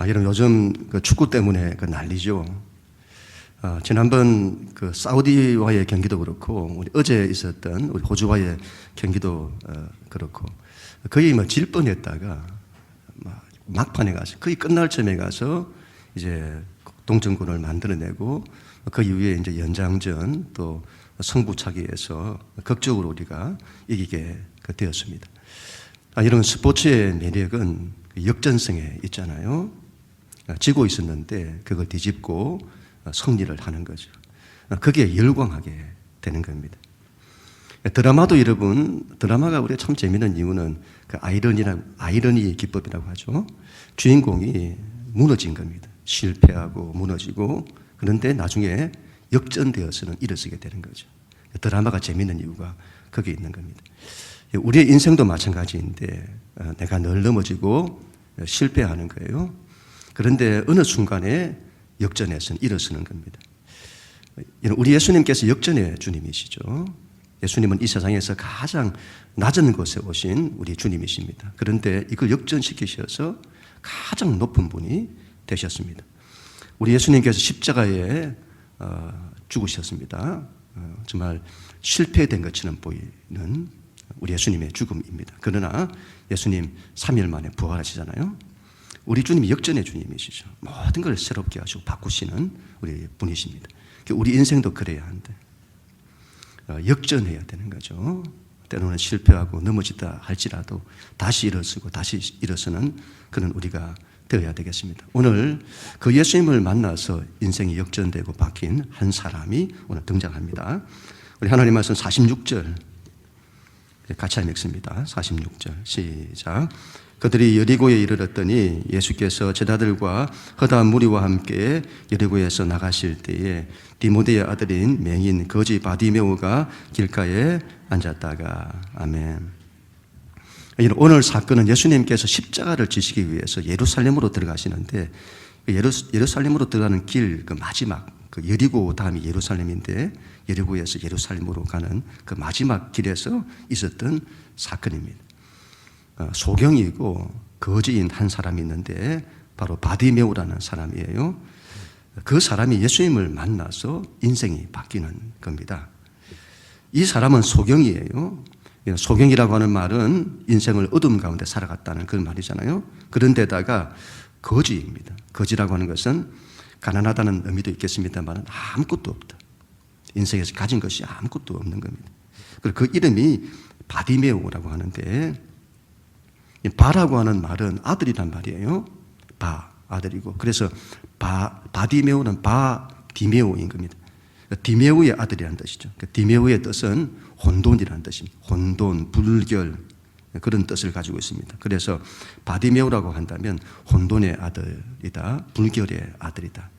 여러분 요즘 그 축구 때문에 그 난리죠. 지난번 그 사우디와의 경기도 그렇고, 우리 어제 있었던 우리 호주와의 경기도 그렇고, 거의 뭐 질 뻔했다가 막판에 가서 거의 끝날 쯤에 가서 이제 동점골을 만들어내고, 그 이후에 이제 연장전 또 승부차기에서 극적으로 우리가 이기게 되었습니다. 이런 스포츠의 매력은 역전승에 있잖아요. 지고 있었는데 그걸 뒤집고 승리를 하는 거죠. 그게 열광하게 되는 겁니다. 드라마도 여러분, 드라마가 우리가 참 재미있는 이유는 그 아이러니의 기법이라고 하죠. 주인공이 무너진 겁니다. 실패하고 무너지고, 그런데 나중에 역전되어서는 일어서게 되는 거죠. 드라마가 재미있는 이유가 거기에 있는 겁니다. 우리의 인생도 마찬가지인데, 내가 늘 넘어지고 실패하는 거예요. 그런데 어느 순간에 역전해서 일어서는 겁니다. 우리 예수님께서 역전의 주님이시죠. 예수님은 이 세상에서 가장 낮은 곳에 오신 우리 주님이십니다. 그런데 이걸 역전시키셔서 가장 높은 분이 되셨습니다. 우리 예수님께서 십자가에 죽으셨습니다. 정말 실패된 것처럼 보이는 우리 예수님의 죽음입니다. 그러나 예수님 3일 만에 부활하시잖아요. 우리 주님이 역전의 주님이시죠. 모든 걸 새롭게 하시고 바꾸시는 우리 분이십니다. 우리 인생도 그래야 한대. 역전해야 되는 거죠. 때로는 실패하고 넘어지다 할지라도 다시 일어서고 다시 일어서는 그런 우리가 되어야 되겠습니다. 오늘 그 예수님을 만나서 인생이 역전되고 바뀐 한 사람이 오늘 등장합니다. 우리 하나님 말씀 46절 같이 읽습니다. 46절 시작. 그들이 여리고에 이르렀더니 예수께서 제자들과 허다 무리와 함께 여리고에서 나가실 때에 디모데의 아들인 맹인 거지 바디메오가 길가에 앉았다가. 아멘. 오늘 사건은 예수님께서 십자가를 지시기 위해서 예루살렘으로 들어가시는데, 예루살렘으로 들어가는 길 그 마지막, 그 여리고 다음이 예루살렘인데, 여리고에서 예루살렘으로 가는 그 마지막 길에서 있었던 사건입니다. 소경이고 거지인 한 사람이 있는데 바로 바디메오라는 사람이에요. 그 사람이 예수님을 만나서 인생이 바뀌는 겁니다. 이 사람은 소경이에요. 소경이라고 하는 말은 인생을 어둠 가운데 살아갔다는 그런 말이잖아요. 그런데다가 거지입니다. 거지라고 하는 것은 가난하다는 의미도 있겠습니다만 아무것도 없다. 인생에서 가진 것이 아무것도 없는 겁니다. 그리고 그 이름이 바디메오라고 하는데, 바라고 하는 말은 아들이란 말이에요. 아들이고. 그래서 바디메오는 바디메오인 겁니다. 디메오의 아들이라는 뜻이죠. 디메오의 뜻은 혼돈이라는 뜻입니다. 혼돈, 불결, 그런 뜻을 가지고 있습니다. 그래서 바디메오라고 한다면 혼돈의 아들이다, 불결의 아들이다.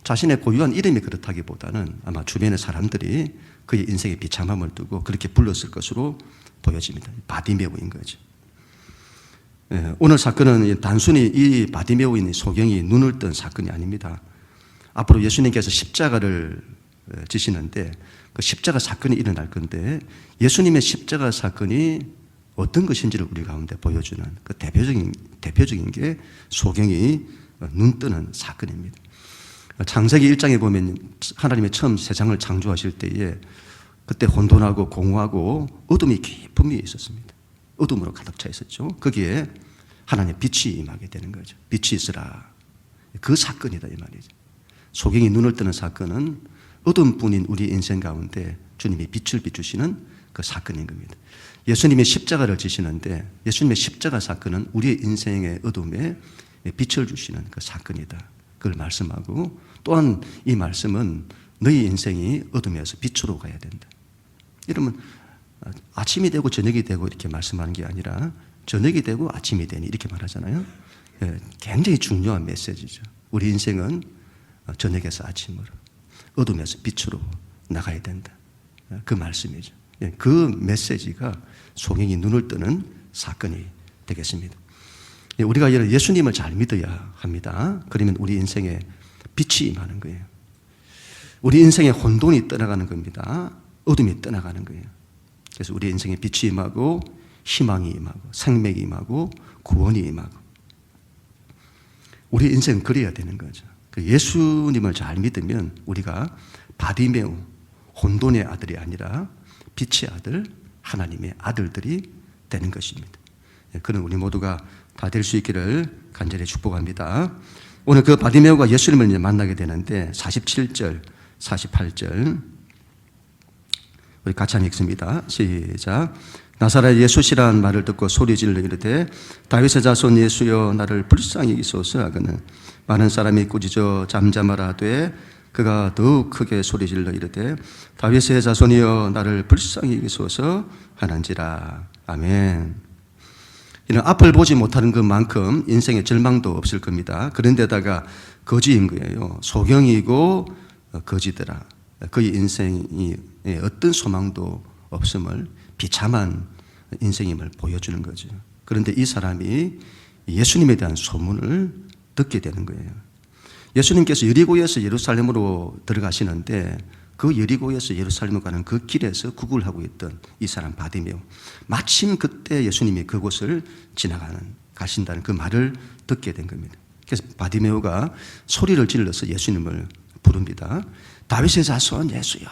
자신의 고유한 이름이 그렇다기보다는 아마 주변의 사람들이 그의 인생의 비참함을 두고 그렇게 불렀을 것으로 보여집니다. 바디메오인 거죠. 오늘 사건은 단순히 이 바디메오인 소경이 눈을 뜬 사건이 아닙니다. 앞으로 예수님께서 십자가를 지시는데 그 십자가 사건이 일어날 건데, 예수님의 십자가 사건이 어떤 것인지를 우리 가운데 보여주는 그 대표적인 게 소경이 눈 뜨는 사건입니다. 창세기 1장에 보면 하나님이 처음 세상을 창조하실 때에 그때 혼돈하고 공허하고 어둠이 깊은 위에 있었습니다. 어둠으로 가득 차 있었죠. 거기에 하나님의 빛이 임하게 되는 거죠. 빛이 있으라. 그 사건이다 이 말이죠. 소경이 눈을 뜨는 사건은 어둠뿐인 우리 인생 가운데 주님이 빛을 비추시는 그 사건인 겁니다. 예수님이 십자가를 지시는데, 예수님의 십자가 사건은 우리의 인생의 어둠에 빛을 주시는 그 사건이다. 그걸 말씀하고, 또한 이 말씀은 너희 인생이 어둠에서 빛으로 가야 된다. 이러면 아침이 되고 저녁이 되고 이렇게 말씀하는 게 아니라 저녁이 되고 아침이 되니 이렇게 말하잖아요. 굉장히 중요한 메시지죠. 우리 인생은 저녁에서 아침으로, 어둠에서 빛으로 나가야 된다. 그 말씀이죠. 그 메시지가 소경이 눈을 뜨는 사건이 되겠습니다. 우리가 예수님을 잘 믿어야 합니다. 그러면 우리 인생에 빛이 임하는 거예요. 우리 인생에 혼돈이 떠나가는 겁니다. 어둠이 떠나가는 거예요. 그래서 우리 인생에 빛이 임하고 희망이 임하고 생명이 임하고 구원이 임하고, 우리 인생은 그래야 되는 거죠. 예수님을 잘 믿으면 우리가 바디메오, 혼돈의 아들이 아니라 빛의 아들, 하나님의 아들들이 되는 것입니다. 그런 우리 모두가 다 될 수 있기를 간절히 축복합니다. 오늘 그 바디메오가 예수님을 이제 만나게 되는데 47절, 48절 우리 같이 한번 읽습니다. 시작. 나사렛 예수시라는 말을 듣고 소리질러 이르되 다윗의 자손 예수여 나를 불쌍히 여기소서 하거늘 많은 사람이 꾸짖어 잠잠하라되 그가 더욱 크게 소리질러 이르되 다윗의 자손이여 나를 불쌍히 여기소서 하는지라. 아멘. 이는 앞을 보지 못하는 것만큼 인생에 절망도 없을 겁니다. 그런데다가 거지인 거예요. 소경이고 거지더라. 그의 인생이 어떤 소망도 없음을 비참한 인생임을 보여주는 거죠. 그런데 이 사람이 예수님에 대한 소문을 듣게 되는 거예요. 예수님께서 여리고에서 예루살렘으로 들어가시는데 그 여리고에서 예루살렘으로 가는 그 길에서 구걸을 하고 있던 이 사람 바디메오, 마침 그때 예수님이 그곳을 가신다는 그 말을 듣게 된 겁니다. 그래서 바디메오가 소리를 질러서 예수님을 부릅니다. 다윗의 자손 예수여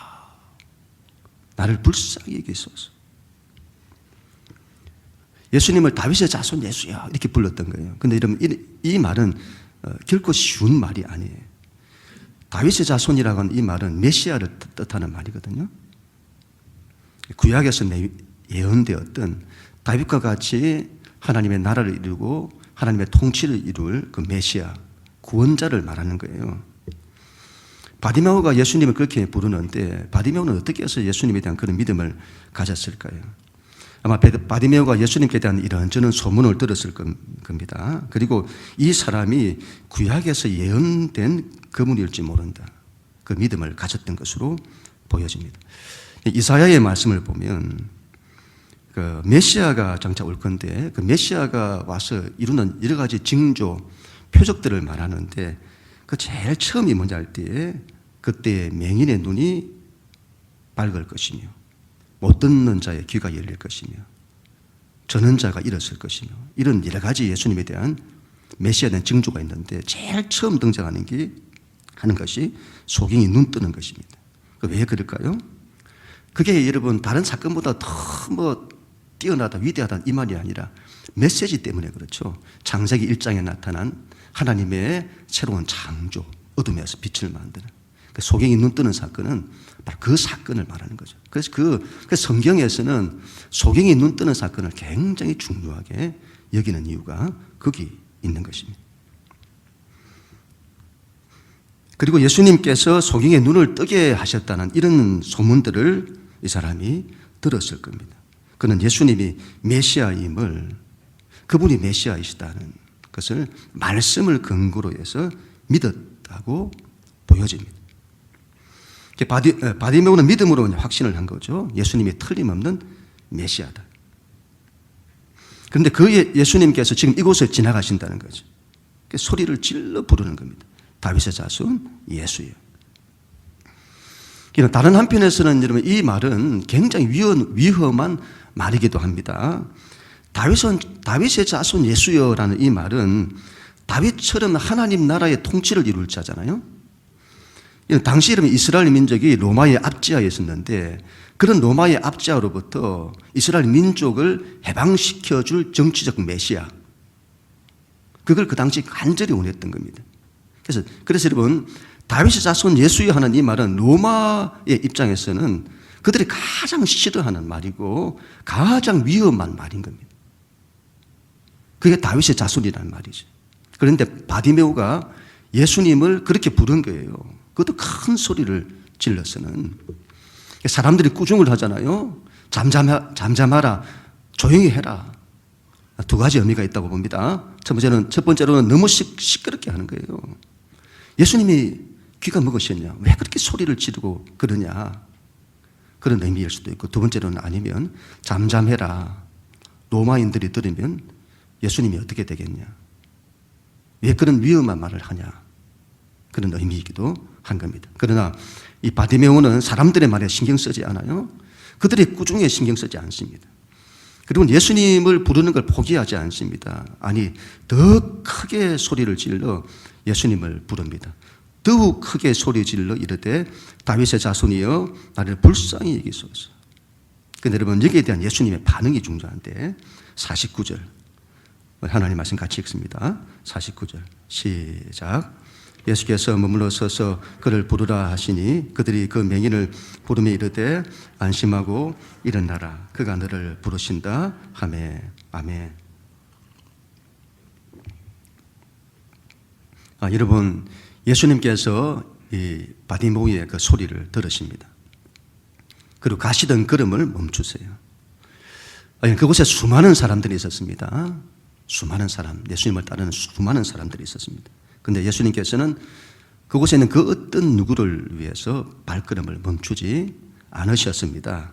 나를 불쌍히 여기소서. 예수님을 다윗의 자손 예수여 이렇게 불렀던 거예요. 그런데 이러면 이 말은 결코 쉬운 말이 아니에요. 다윗의 자손이라고 하는 이 말은 메시아를 뜻하는 말이거든요. 구약에서 예언되었던 다윗과 같이 하나님의 나라를 이루고 하나님의 통치를 이룰 그 메시아, 구원자를 말하는 거예요. 바디메오가 예수님을 그렇게 부르는데 바디메오는 어떻게 해서 예수님에 대한 그런 믿음을 가졌을까요? 아마 바디메오가 예수님께 대한 이런저런 소문을 들었을 겁니다. 그리고 이 사람이 구약에서 예언된 그분일지 모른다. 그 믿음을 가졌던 것으로 보여집니다. 이사야의 말씀을 보면 그 메시아가 장차 올 건데 그 메시아가 와서 이루는 여러 가지 징조, 표적들을 말하는데 그 제일 처음이 뭔지 알 때에 그때 맹인의 눈이 밝을 것이며 못 듣는 자의 귀가 열릴 것이며 저는 자가 일었을 것이며 이런 여러 가지 예수님에 대한 메시아에 대한 징조가 있는데 제일 처음 등장하는 게 하는 것이 소경이 눈 뜨는 것입니다. 왜 그럴까요? 그게 여러분 다른 사건보다 더 뛰어나다 위대하다 이 말이 아니라 메시지 때문에 그렇죠. 창세기 1장에 나타난 하나님의 새로운 창조, 어둠에서 빛을 만드는 소경이 눈 뜨는 사건은 바로 그 사건을 말하는 거죠. 그래서 그 성경에서는 소경이 눈 뜨는 사건을 굉장히 중요하게 여기는 이유가 거기 있는 것입니다. 그리고 예수님께서 소경의 눈을 뜨게 하셨다는 이런 소문들을 이 사람이 들었을 겁니다. 그는 예수님이 메시아임을, 그분이 메시아이시다는 것을 말씀을 근거로 해서 믿었다고 보여집니다. 바디메오는 믿음으로 확신을 한 거죠. 예수님이 틀림없는 메시아다. 그런데 그 예수님께서 지금 이곳을 지나가신다는 거죠. 소리를 질러 부르는 겁니다. 다윗의 자손 예수여. 다른 한편에서는 여러분 이 말은 굉장히 위험한 말이기도 합니다. 다윗의 자손 예수여라는 이 말은 다윗처럼 하나님 나라의 통치를 이룰 자잖아요. 당시 이스라엘 민족이 로마의 압제하에 있었는데 그런 로마의 압제하로부터 이스라엘 민족을 해방시켜줄 정치적 메시아, 그걸 그 당시 간절히 원했던 겁니다. 그래서 여러분 다윗의 자손 예수여 하는 이 말은 로마의 입장에서는 그들이 가장 싫어하는 말이고 가장 위험한 말인 겁니다. 그게 다윗의 자손이라는 말이죠. 그런데 바디메오가 예수님을 그렇게 부른 거예요. 그것도 큰 소리를 질러서는. 사람들이 꾸중을 하잖아요. 잠잠하라, 조용히 해라. 두 가지 의미가 있다고 봅니다. 첫 번째로는 너무 시끄럽게 하는 거예요. 예수님이 귀가 먹으셨냐? 왜 그렇게 소리를 지르고 그러냐? 그런 의미일 수도 있고, 두 번째로는 아니면 잠잠해라. 로마인들이 들으면 예수님이 어떻게 되겠냐? 왜 그런 위험한 말을 하냐? 그런 의미이기도 한 겁니다. 그러나 이 바디메오는 사람들의 말에 신경 쓰지 않아요. 그들의 꾸중에 신경 쓰지 않습니다. 그리고 예수님을 부르는 걸 포기하지 않습니다. 아니, 더 크게 소리를 질러 예수님을 부릅니다. 더욱 크게 소리 질러 이르되 다윗의 자손이여 나를 불쌍히 여기소서. 근데 여러분, 여기에 대한 예수님의 반응이 중요한데 49절 하나님 말씀 같이 읽습니다. 49절 시작. 예수께서 머물러 서서 그를 부르라 하시니 그들이 그 맹인을 부르며 이르되 안심하고 일어나라 그가 너를 부르신다 하매. 아멘. 여러분, 예수님께서 이 바디모이의 그 소리를 들으십니다. 그리고 가시던 걸음을 멈추세요. 그곳에 수많은 사람들이 있었습니다. 수많은 사람, 예수님을 따르는 수많은 사람들이 있었습니다. 그런데 예수님께서는 그곳에 있는 그 어떤 누구를 위해서 발걸음을 멈추지 않으셨습니다.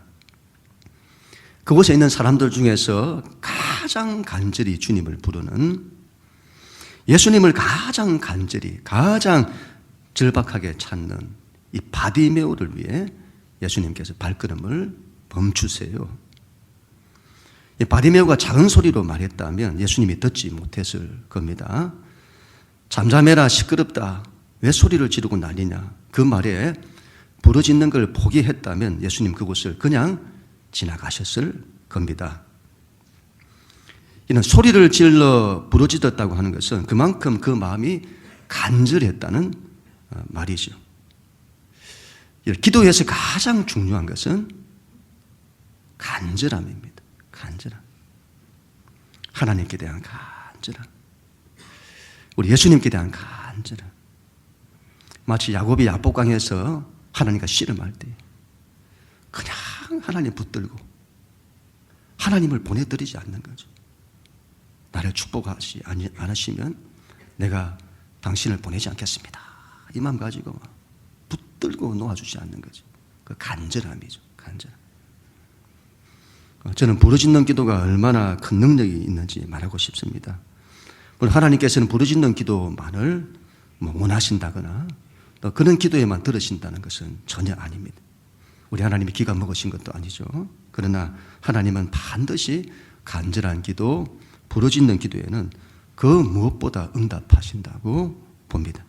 그곳에 있는 사람들 중에서 가장 간절히 주님을 부르는, 예수님을 가장 간절히, 가장 절박하게 찾는 이 바디메오를 위해 예수님께서 발걸음을 멈추세요. 이 바디메오가 작은 소리로 말했다면 예수님이 듣지 못했을 겁니다. 잠잠해라, 시끄럽다, 왜 소리를 지르고 난리냐, 그 말에 부르짖는 걸 포기했다면 예수님 그곳을 그냥 지나가셨을 겁니다. 이는 소리를 질러 부르짖었다고 하는 것은 그만큼 그 마음이 간절했다는 말이죠. 기도에서 가장 중요한 것은 간절함입니다. 간절함. 하나님께 대한 간절함. 우리 예수님께 대한 간절함. 마치 야곱이 야복강에서 하나님과 씨름할 때 그냥 하나님 붙들고 하나님을 보내드리지 않는 거죠. 나를 축복하지 않으시면 내가 당신을 보내지 않겠습니다. 이 마음 가지고 붙들고 놓아주지 않는 거죠. 그 간절함이죠. 간절함. 저는 부르짖는 기도가 얼마나 큰 능력이 있는지 말하고 싶습니다. 물론 하나님께서는 부르짖는 기도만을 원하신다거나 또 그런 기도에만 들으신다는 것은 전혀 아닙니다. 우리 하나님이 기가 먹으신 것도 아니죠. 그러나 하나님은 반드시 간절한 기도, 부르짖는 기도에는 그 무엇보다 응답하신다고 봅니다.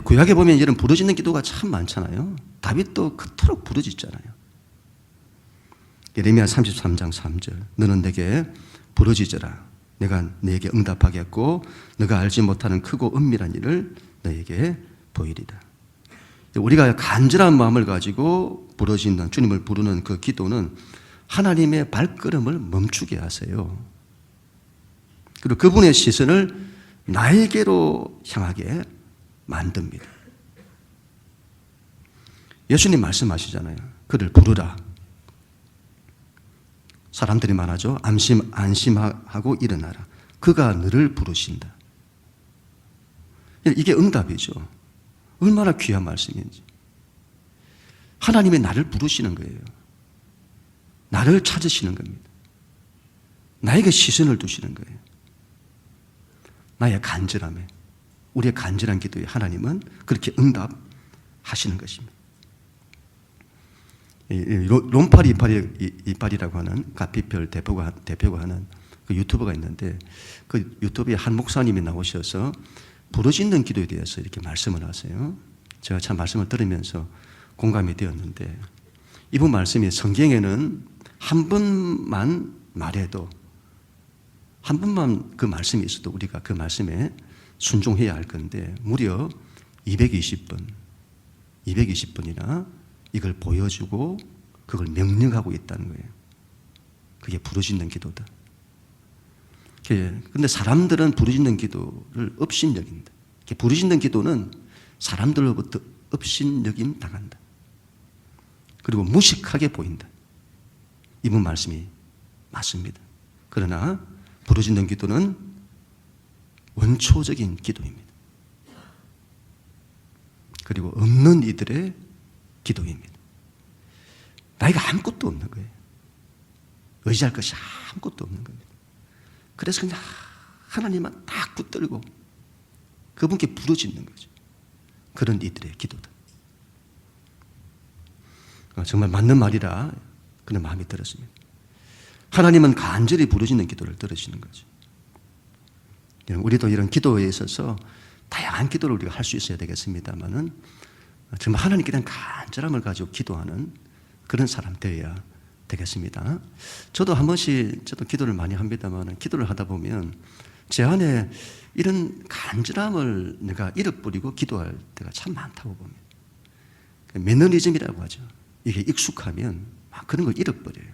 구약에 보면 이런 부르짖는 기도가 참 많잖아요. 다윗도 그토록 부르짖잖아요. 예레미야 33장 3절 너는 내게 부르짖어라 내가 너에게 응답하겠고 너가 알지 못하는 크고 은밀한 일을 너에게 보이리라. 우리가 간절한 마음을 가지고 부르짖는, 주님을 부르는 그 기도는 하나님의 발걸음을 멈추게 하세요. 그리고 그분의 시선을 나에게로 향하게 만듭니다. 예수님 말씀하시잖아요. 그를 부르라. 사람들이 말하죠. 안심하고 일어나라. 그가 너를 부르신다. 이게 응답이죠. 얼마나 귀한 말씀인지. 하나님이 나를 부르시는 거예요. 나를 찾으시는 겁니다. 나에게 시선을 두시는 거예요. 나의 간절함에, 우리의 간절한 기도에 하나님은 그렇게 응답하시는 것입니다. 롬팔 이빨이라고 하는 가피별 대표가 하는 그 유튜버가 있는데 그 유튜브에 한 목사님이 나오셔서 부르짖는 기도에 대해서 이렇게 말씀을 하세요. 제가 참 말씀을 들으면서 공감이 되었는데 이분 말씀이 성경에는 한 번만 말해도 한 번만 그 말씀이 있어도 우리가 그 말씀에 순종해야 할 건데 무려 220번이나 이걸 보여주고 그걸 명령하고 있다는 거예요. 그게 부르짖는 기도다. 그런데 사람들은 부르짖는 기도를 업신여긴다. 부르짖는 기도는 사람들로부터 업신여김 당한다. 그리고 무식하게 보인다. 이분 말씀이 맞습니다. 그러나 부르짖는 기도는 원초적인 기도입니다. 그리고 없는 이들의 기도입니다. 나이가 아무것도 없는 거예요. 의지할 것이 아무것도 없는 겁니다. 그래서 그냥 하나님만 딱 붙들고 그분께 부르짖는 거죠. 그런 이들의 기도다. 정말 맞는 말이라 그런 마음이 들었습니다. 하나님은 간절히 부르짖는 기도를 들으시는 거죠. 우리도 이런 기도에 있어서 다양한 기도를 우리가 할 수 있어야 되겠습니다만은 정말 하나님께 대한 간절함을 가지고 기도하는 그런 사람 되어야 되겠습니다. 저도 한 번씩 저도 기도를 많이 합니다만 기도를 하다 보면 제 안에 이런 간절함을 내가 잃어버리고 기도할 때가 참 많다고 봅니다. 매너리즘이라고 하죠. 이게 익숙하면 막 그런 걸 잃어버려요.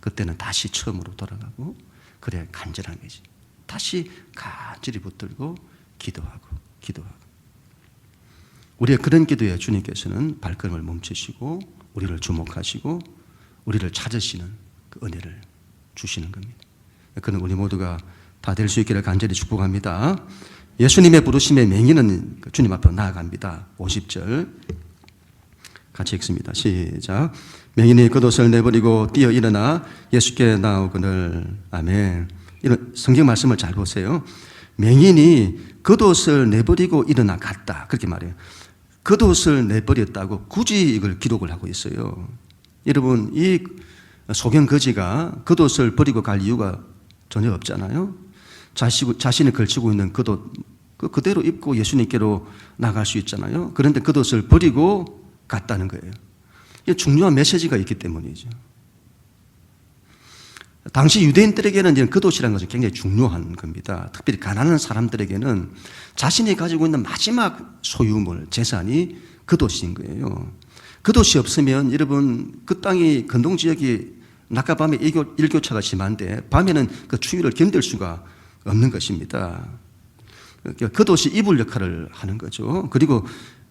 그때는 다시 처음으로 돌아가고 그래야 간절함이지. 다시 간절히 붙들고 기도하고 우리의 그런 기도에 주님께서는 발걸음을 멈추시고 우리를 주목하시고 우리를 찾으시는 그 은혜를 주시는 겁니다. 그는 우리 모두가 다 될 수 있기를 간절히 축복합니다. 예수님의 부르심의 맹인은 주님 앞으로 나아갑니다. 50절 같이 읽습니다. 시작. 맹인이 겉옷을 내버리고 뛰어 일어나 예수께 나오거늘. 아멘. 이런 성경 말씀을 잘 보세요. 맹인이 겉옷을 내버리고 일어나 갔다. 그렇게 말해요. 겉옷을 내버렸다고 굳이 이걸 기록을 하고 있어요. 여러분, 이 소경 거지가 겉옷을 버리고 갈 이유가 전혀 없잖아요. 자신이 걸치고 있는 겉옷 그대로 입고 예수님께로 나갈 수 있잖아요. 그런데 겉옷을 버리고 갔다는 거예요. 이게 중요한 메시지가 있기 때문이죠. 당시 유대인들에게는 이런 겉옷이라는 것은 굉장히 중요한 겁니다. 특별히 가난한 사람들에게는 자신이 가지고 있는 마지막 소유물, 재산이 겉옷인 거예요. 겉옷이 없으면 여러분 그 땅이 근동지역이 낮과 밤에 일교차가 심한데 밤에는 그 추위를 견딜 수가 없는 것입니다. 겉옷이 이불 역할을 하는 거죠. 그리고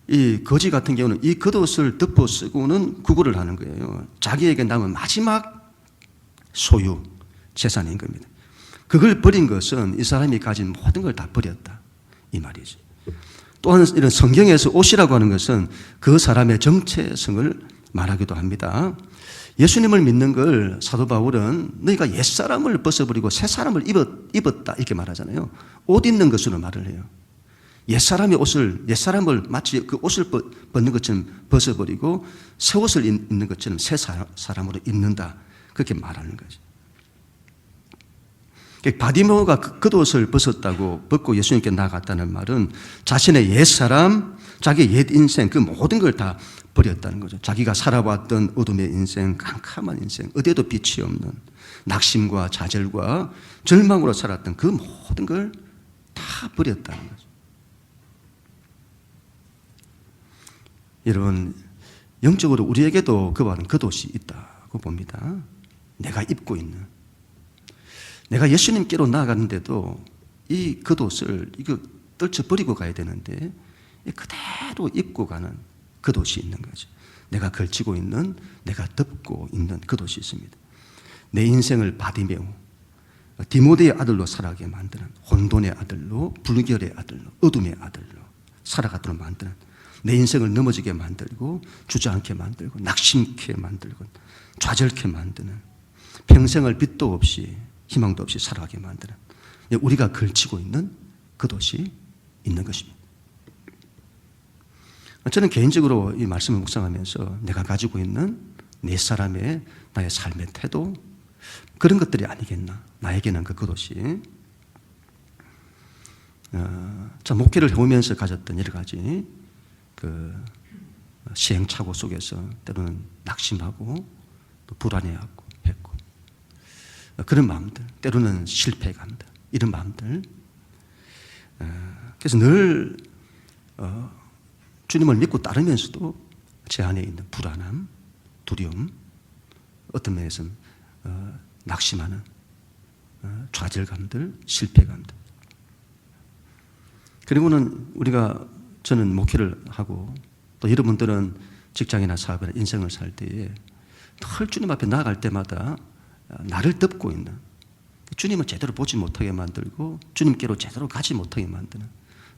이 거지 같은 경우는 이 겉옷을 덮어 쓰고는 구걸을 하는 거예요. 자기에게 남은 마지막 소유, 재산인 겁니다. 그걸 버린 것은 이 사람이 가진 모든 걸 다 버렸다 이 말이죠. 또한 이런 성경에서 옷이라고 하는 것은 그 사람의 정체성을 말하기도 합니다. 예수님을 믿는 걸 사도 바울은 너희가 옛사람을 벗어버리고 새사람을 입었다 이렇게 말하잖아요. 옷 입는 것으로 말을 해요. 옛사람을 마치 그 옷을 벗는 것처럼 벗어버리고 새 옷을 입는 것처럼 새 사람으로 입는다 그렇게 말하는 거죠. 바디메오가 겉옷을 벗고 예수님께 나아갔다는 말은 자신의 옛사람, 자기의 옛 인생 그 모든 걸 다 버렸다는 거죠. 자기가 살아왔던 어둠의 인생, 캄캄한 인생, 어디에도 빛이 없는 낙심과 좌절과 절망으로 살았던 그 모든 걸 다 버렸다는 거죠. 여러분, 영적으로 우리에게도 그와 같은 겉옷이 있다고 봅니다. 내가 입고 있는. 내가 예수님께로 나아가는데도 이 겉옷을 이거 떨쳐버리고 가야 되는데 그대로 입고 가는 겉옷이 있는 거죠. 내가 걸치고 있는, 내가 덮고 있는 겉옷이 있습니다. 내 인생을 바디메오, 디모데의 아들로 살아가게 만드는, 혼돈의 아들로, 불결의 아들로, 어둠의 아들로 살아가도록 만드는, 내 인생을 넘어지게 만들고 주저앉게 만들고 낙심케 만들고 좌절케 만드는, 평생을 빛도 없이 희망도 없이 살아가게 만드는 우리가 걸치고 있는 겉옷이 있는 것입니다. 저는 개인적으로 이 말씀을 묵상하면서 내가 가지고 있는 내 사람의 나의 삶의 태도 그런 것들이 아니겠나. 나에게는 그 겉옷이 목회를 해오면서 가졌던 여러 가지 그 시행착오 속에서 때로는 낙심하고 또 불안해하고 했고 그런 마음들, 때로는 실패감들, 이런 마음들. 그래서 늘 주님을 믿고 따르면서도 제 안에 있는 불안함, 두려움, 어떤 면에서는 낙심하는 좌절감들, 실패감들. 그리고는 저는 목회를 하고 또 여러분들은 직장이나 사업이나 인생을 살 때에 늘 주님 앞에 나아갈 때마다 나를 덮고 있는, 주님을 제대로 보지 못하게 만들고 주님께로 제대로 가지 못하게 만드는,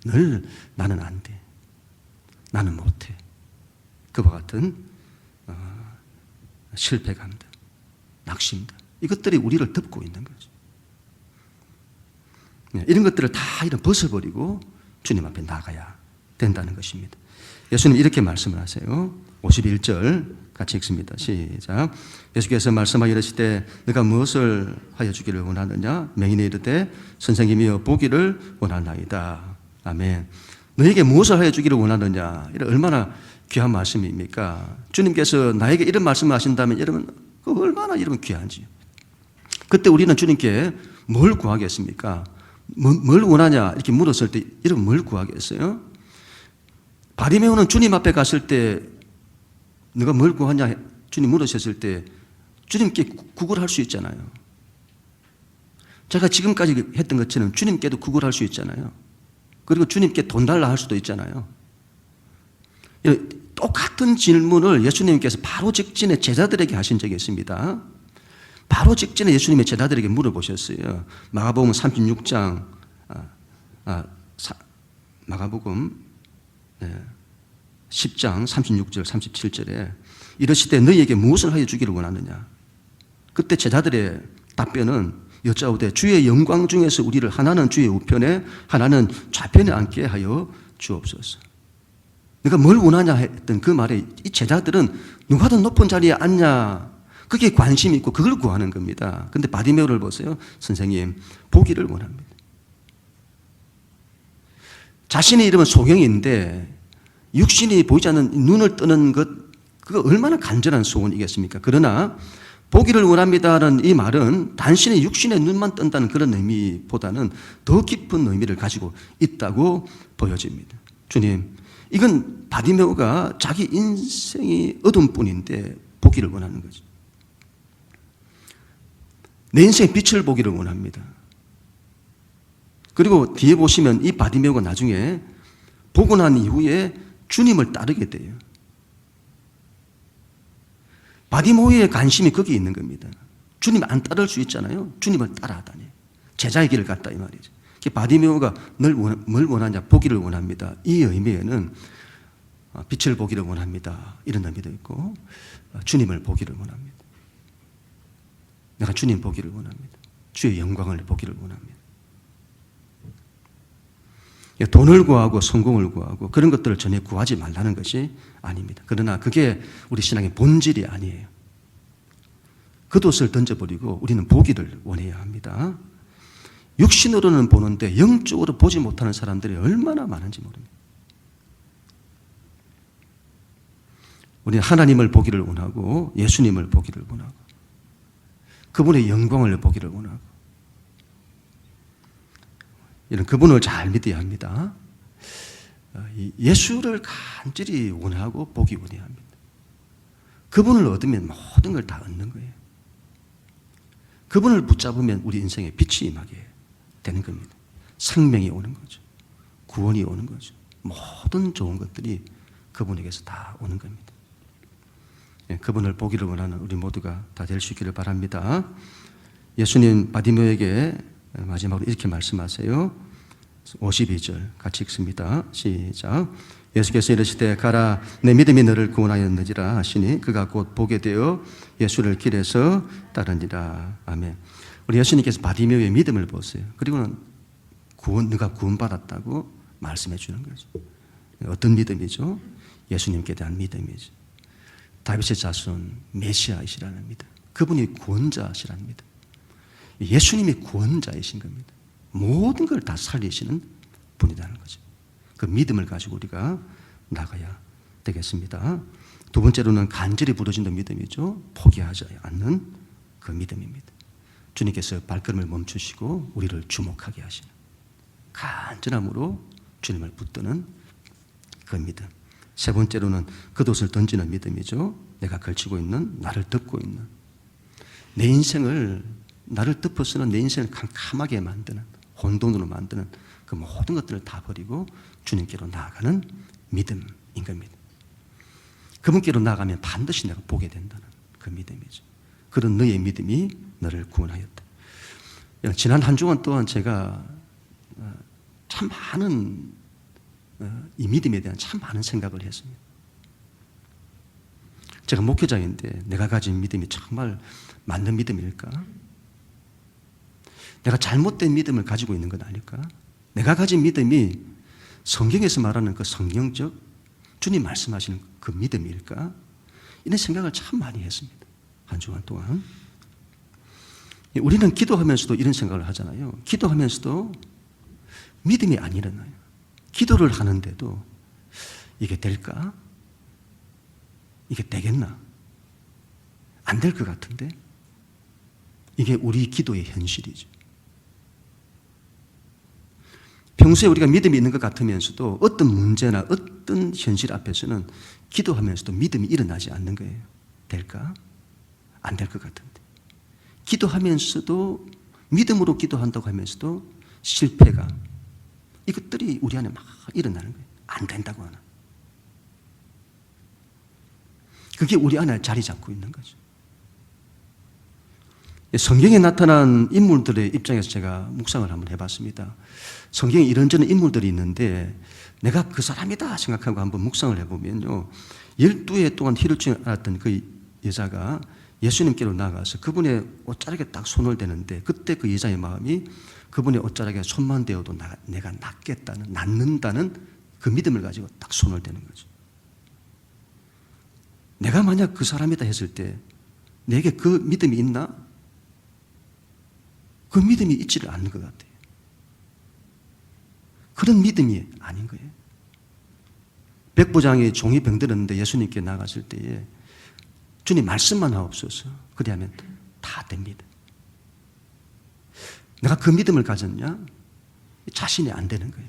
늘 나는 안 돼, 나는 못해, 그와 같은 실패감들, 낙심들, 이것들이 우리를 덮고 있는 거죠. 이런 것들을 다 벗어버리고 주님 앞에 나가야 된다는 것입니다. 예수님 이렇게 말씀을 하세요. 51절 같이 읽습니다. 시작. 예수께서 말씀하여 이르시되 너가 무엇을 하여 주기를 원하느냐? 맹인이 이르되 선생님이여 보기를 원하나이다. 아멘. 너에게 무엇을 하여 주기를 원하느냐? 이런 얼마나 귀한 말씀입니까? 주님께서 나에게 이런 말씀을 하신다면 여러분 얼마나 이러면 귀한지. 그때 우리는 주님께 뭘 구하겠습니까? 뭘 원하냐 이렇게 물었을 때 여러분 뭘 구하겠어요? 바리매오는 주님 앞에 갔을 때 너가 뭘 구하냐 주님 물으셨을 때 주님께 구걸할 수 있잖아요. 제가 지금까지 했던 것처럼 주님께도 구걸할 수 있잖아요. 그리고 주님께 돈 달라 할 수도 있잖아요. 똑같은 질문을 예수님께서 바로 직전에 제자들에게 하신 적이 있습니다. 바로 직전에 예수님의 제자들에게 물어보셨어요. 마가복음 36장, 마가복음 10장 36절 37절에 이르시되 너희에게 무엇을 하여 주기를 원하느냐. 그때 제자들의 답변은 여짜오되 주의 영광 중에서 우리를 하나는 주의 우편에 하나는 좌편에 앉게 하여 주옵소서. 내가 뭘 원하냐 했던 그 말에 이 제자들은 누가 더 높은 자리에 앉냐 그게 관심이 있고 그걸 구하는 겁니다. 그런데 바디메오를 보세요. 선생님 보기를 원합니다. 자신의 이름은 소경인데 육신이 보이지 않는 눈을 뜨는 것 그거 얼마나 간절한 소원이겠습니까? 그러나 보기를 원합니다라는 이 말은 단순히 육신의 눈만 뜬다는 그런 의미보다는 더 깊은 의미를 가지고 있다고 보여집니다. 주님, 이건 바디메오가 자기 인생이 어두운 뿐인데 보기를 원하는 거죠. 내 인생의 빛을 보기를 원합니다. 그리고 뒤에 보시면 이 바디메오가 나중에 보고 난 이후에 주님을 따르게 돼요. 바디메오의 관심이 거기에 있는 겁니다. 주님 안 따를 수 있잖아요. 주님을 따라하다니. 제자의 길을 갔다 이 말이죠. 바디메오가 뭘 원하냐? 보기를 원합니다. 이 의미에는 빛을 보기를 원합니다. 이런 의미도 있고 주님을 보기를 원합니다. 내가 주님 보기를 원합니다. 주의 영광을 보기를 원합니다. 돈을 구하고 성공을 구하고 그런 것들을 전혀 구하지 말라는 것이 아닙니다. 그러나 그게 우리 신앙의 본질이 아니에요. 겉옷을 던져버리고 우리는 보기를 원해야 합니다. 육신으로는 보는데 영적으로 보지 못하는 사람들이 얼마나 많은지 모릅니다. 우리는 하나님을 보기를 원하고 예수님을 보기를 원하고 그분의 영광을 보기를 원하고 이런 그분을 잘 믿어야 합니다. 예수를 간절히 원하고 보기 원해야 합니다. 그분을 얻으면 모든 걸 다 얻는 거예요. 그분을 붙잡으면 우리 인생에 빛이 임하게 되는 겁니다. 생명이 오는 거죠. 구원이 오는 거죠. 모든 좋은 것들이 그분에게서 다 오는 겁니다. 그분을 보기를 원하는 우리 모두가 다 될 수 있기를 바랍니다. 예수님 바디메오에게 마지막으로 이렇게 말씀하세요. 52절 같이 읽습니다. 시작. 예수께서 이르시되 가라 내 믿음이 너를 구원하였느니라 하시니 그가 곧 보게 되어 예수를 길에서 따르니라. 아멘. 우리 예수님께서 바디메오의 믿음을 보세요. 그리고는 너가 구원받았다고 말씀해 주는 거죠. 어떤 믿음이죠? 예수님께 대한 믿음이죠. 다윗의 자손 메시아이시라는 믿음. 그분이 구원자시라는 믿음. 예수님이 구원자이신 겁니다. 모든 걸 다 살리시는 분이라는 거죠. 그 믿음을 가지고 우리가 나가야 되겠습니다. 두 번째로는 간절히 부르짖는 믿음이죠. 포기하지 않는 그 믿음입니다. 주님께서 발걸음을 멈추시고 우리를 주목하게 하시는 간절함으로 주님을 붙드는 그 믿음. 세 번째로는 겉옷을 던지는 믿음이죠. 내가 걸치고 있는 나를 덮고 있는 내 인생을 나를 덮어서는 내 인생을 캄캄하게 만드는 혼돈으로 만드는 그 모든 것들을 다 버리고 주님께로 나아가는 믿음인 겁니다. 그분께로 나아가면 반드시 내가 보게 된다는 그 믿음이죠. 그런 너의 믿음이 너를 구원하였다. 지난 한 주간 동안 제가 참 많은 이 믿음에 대한 참 많은 생각을 했습니다. 제가 목회자인데 내가 가진 믿음이 정말 맞는 믿음일까? 내가 잘못된 믿음을 가지고 있는 건 아닐까? 내가 가진 믿음이 성경에서 말하는 그 성경적 주님 말씀하시는 그 믿음일까? 이런 생각을 참 많이 했습니다. 한 주간 동안. 우리는 기도하면서도 이런 생각을 하잖아요. 기도하면서도 믿음이 안 일어나요. 기도를 하는데도 이게 될까? 이게 되겠나? 안 될 것 같은데? 이게 우리 기도의 현실이죠. 평소에 우리가 믿음이 있는 것 같으면서도 어떤 문제나 어떤 현실 앞에서는 기도하면서도 믿음이 일어나지 않는 거예요. 될까? 안 될 것 같은데. 기도하면서도 믿음으로 기도한다고 하면서도 실패가 이것들이 우리 안에 막 일어나는 거예요. 안 된다고 하나. 그게 우리 안에 자리 잡고 있는 거죠. 성경에 나타난 인물들의 입장에서 제가 묵상을 한번 해봤습니다. 성경에 이런저런 인물들이 있는데 내가 그 사람이다 생각하고 한번 묵상을 해보면요. 12해 동안 희를 중에 알았던 그 여자가 예수님께로 나가서 그분의 옷자락에 딱 손을 대는데 그때 그 여자의 마음이 그분의 옷자락에 손만 대어도 내가 낫는다는 그 믿음을 가지고 딱 손을 대는 거죠. 내가 만약 그 사람이다 했을 때 내게 그 믿음이 있나? 그 믿음이 있지를 않는 것 같아요. 그런 믿음이 아닌 거예요. 백부장이 종이 병들었는데 예수님께 나갔을 때에 주님 말씀만 하옵소서. 그리하면 다 됩니다. 내가 그 믿음을 가졌냐? 자신이 안 되는 거예요.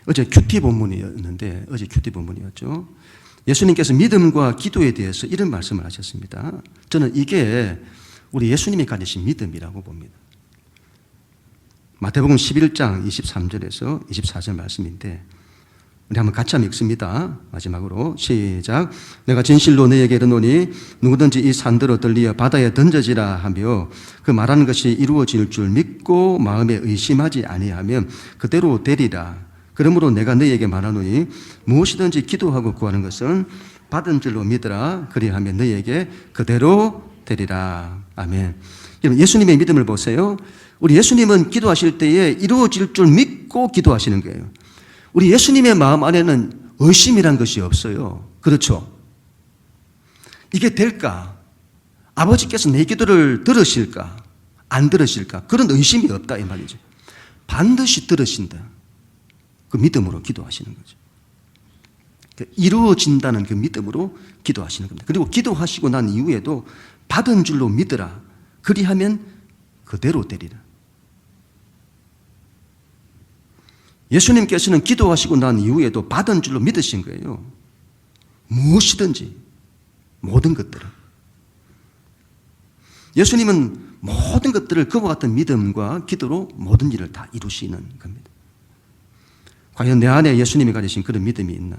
어제 큐티 본문이었죠. 예수님께서 믿음과 기도에 대해서 이런 말씀을 하셨습니다. 저는 이게 우리 예수님이 가지신 믿음이라고 봅니다. 마태복음 11장 23절에서 24절 말씀인데 우리 한번 같이 한번 읽습니다. 마지막으로 시작. 내가 진실로 너희에게 이르노니 누구든지 이 산들어 들리어 바다에 던져지라 하며 그 말하는 것이 이루어질 줄 믿고 마음에 의심하지 아니하면 그대로 되리라. 그러므로 내가 너희에게 말하노니 무엇이든지 기도하고 구하는 것은 받은 줄로 믿으라. 그리하면 너희에게 그대로 되리라. 아멘. 여러분 예수님의 믿음을 보세요. 우리 예수님은 기도하실 때에 이루어질 줄 믿고 기도하시는 거예요. 우리 예수님의 마음 안에는 의심이란 것이 없어요. 그렇죠? 이게 될까? 아버지께서 내 기도를 들으실까? 안 들으실까? 그런 의심이 없다 이 말이죠. 반드시 들으신다. 그 믿음으로 기도하시는 거죠. 이루어진다는 그 믿음으로 기도하시는 겁니다. 그리고 기도하시고 난 이후에도 받은 줄로 믿으라. 그리하면 그대로 되리라. 예수님께서는 기도하시고 난 이후에도 받은 줄로 믿으신 거예요. 무엇이든지 모든 것들을. 예수님은 모든 것들을 그와 같은 믿음과 기도로 모든 일을 다 이루시는 겁니다. 과연 내 안에 예수님이 가지신 그런 믿음이 있나?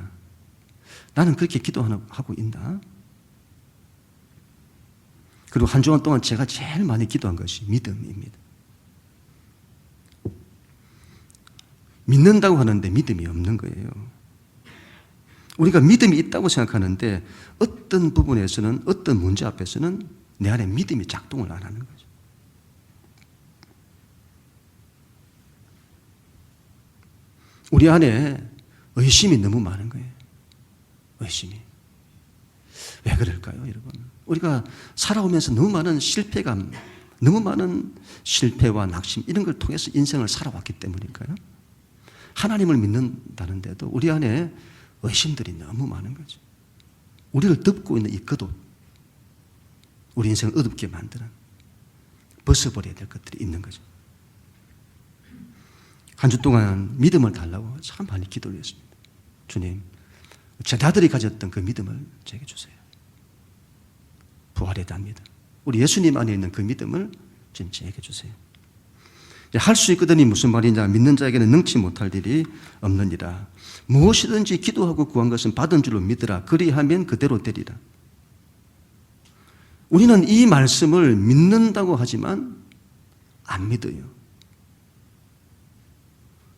나는 그렇게 기도하고 있나? 그리고 한 주간 동안 제가 제일 많이 기도한 것이 믿음입니다. 믿는다고 하는데 믿음이 없는 거예요. 우리가 믿음이 있다고 생각하는데 어떤 부분에서는 어떤 문제 앞에서는 내 안에 믿음이 작동을 안 하는 거죠. 우리 안에 의심이 너무 많은 거예요. 의심이. 왜 그럴까요, 여러분? 우리가 살아오면서 너무 많은 실패감, 너무 많은 실패와 낙심 이런 걸 통해서 인생을 살아왔기 때문일까요? 하나님을 믿는다는데도 우리 안에 의심들이 너무 많은 거죠. 우리를 덮고 있는 이 겉옷, 우리 인생을 어둡게 만드는 벗어버려야 될 것들이 있는 거죠. 한 주 동안 믿음을 달라고 참 많이 기도를 했습니다. 주님, 제자들이 가졌던 그 믿음을 제게 주세요. 부활해야 합니다. 우리 예수님 안에 있는 그 믿음을 지금 제게 주세요. 할 수 있거든이 무슨 말이냐? 믿는 자에게는 능치 못할 일이 없느니라. 무엇이든지 기도하고 구한 것은 받은 줄로 믿으라. 그리하면 그대로 되리라. 우리는 이 말씀을 믿는다고 하지만 안 믿어요.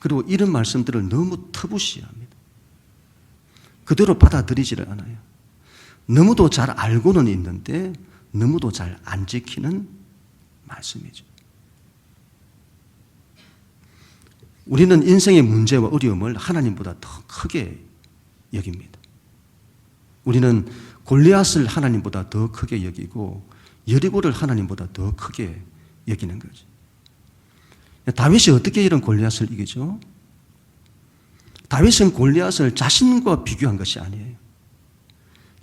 그리고 이런 말씀들을 너무 터부시합니다. 그대로 받아들이지를 않아요. 너무도 잘 알고는 있는데 너무도 잘 안 지키는 말씀이죠. 우리는 인생의 문제와 어려움을 하나님보다 더 크게 여깁니다. 우리는 골리앗을 하나님보다 더 크게 여기고 여리고를 하나님보다 더 크게 여기는 거죠. 다윗이 어떻게 이런 골리앗을 이기죠? 다윗은 골리앗을 자신과 비교한 것이 아니에요.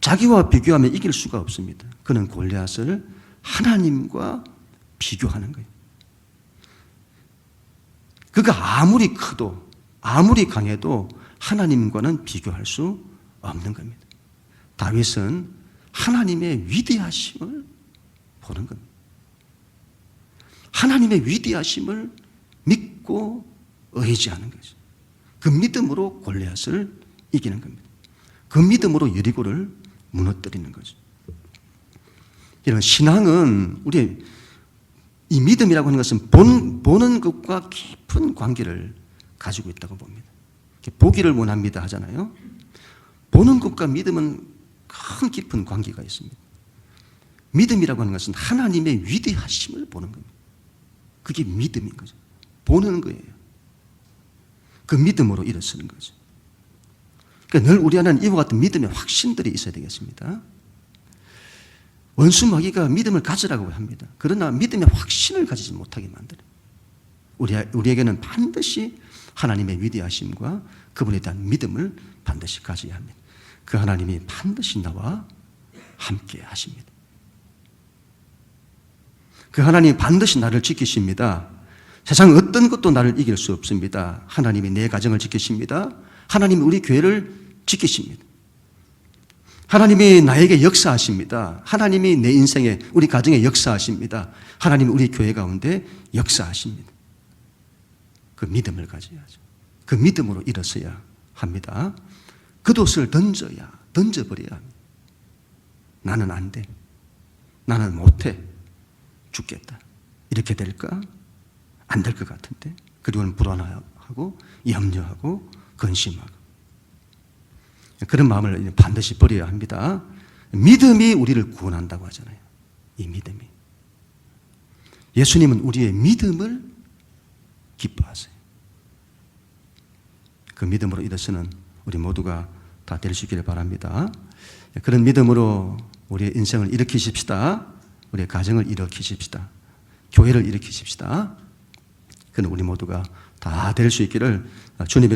자기와 비교하면 이길 수가 없습니다. 그는 골리앗을 하나님과 비교하는 거예요. 그가 아무리 크도 아무리 강해도 하나님과는 비교할 수 없는 겁니다. 다윗은 하나님의 위대하심을 보는 겁니다. 하나님의 위대하심을 믿고 의지하는 거죠. 그 믿음으로 골리앗을 이기는 겁니다. 그 믿음으로 여리고를 무너뜨리는 거죠. 이런 신앙은 우리 이 믿음이라고 하는 것은 보는 것과 깊은 관계를 가지고 있다고 봅니다. 보기를 원합니다 하잖아요. 보는 것과 믿음은 큰 깊은 관계가 있습니다. 믿음이라고 하는 것은 하나님의 위대하심을 보는 겁니다. 그게 믿음인 거죠. 보는 거예요. 그 믿음으로 일어서는 거죠. 그러니까 늘 우리 안에는 이와 같은 믿음의 확신들이 있어야 되겠습니다. 원수 마귀가 믿음을 가지라고 합니다. 그러나 믿음의 확신을 가지지 못하게 만들어요. 우리에게는 반드시 하나님의 위대하심과 그분에 대한 믿음을 반드시 가져야 합니다. 그 하나님이 반드시 나와 함께 하십니다. 그 하나님이 반드시 나를 지키십니다. 세상 어떤 것도 나를 이길 수 없습니다. 하나님이 내 가정을 지키십니다. 하나님이 우리 교회를 지키십니다. 하나님이 나에게 역사하십니다. 하나님이 내 인생에 우리 가정에 역사하십니다. 하나님이 우리 교회 가운데 역사하십니다. 그 믿음을 가져야죠. 그 믿음으로 일어서야 합니다. 겉옷을 던져버려야 합니다. 나는 안 돼. 나는 못해. 죽겠다. 이렇게 될까? 안 될 것 같은데. 그리고는 불안하고 염려하고 근심하고. 그런 마음을 반드시 버려야 합니다. 믿음이 우리를 구원한다고 하잖아요. 이 믿음이. 예수님은 우리의 믿음을 기뻐하세요. 그 믿음으로 일어서는 우리 모두가 다 될 수 있기를 바랍니다. 그런 믿음으로 우리의 인생을 일으키십시다. 우리의 가정을 일으키십시다. 교회를 일으키십시다. 그는 우리 모두가 다 될 수 있기를 주님의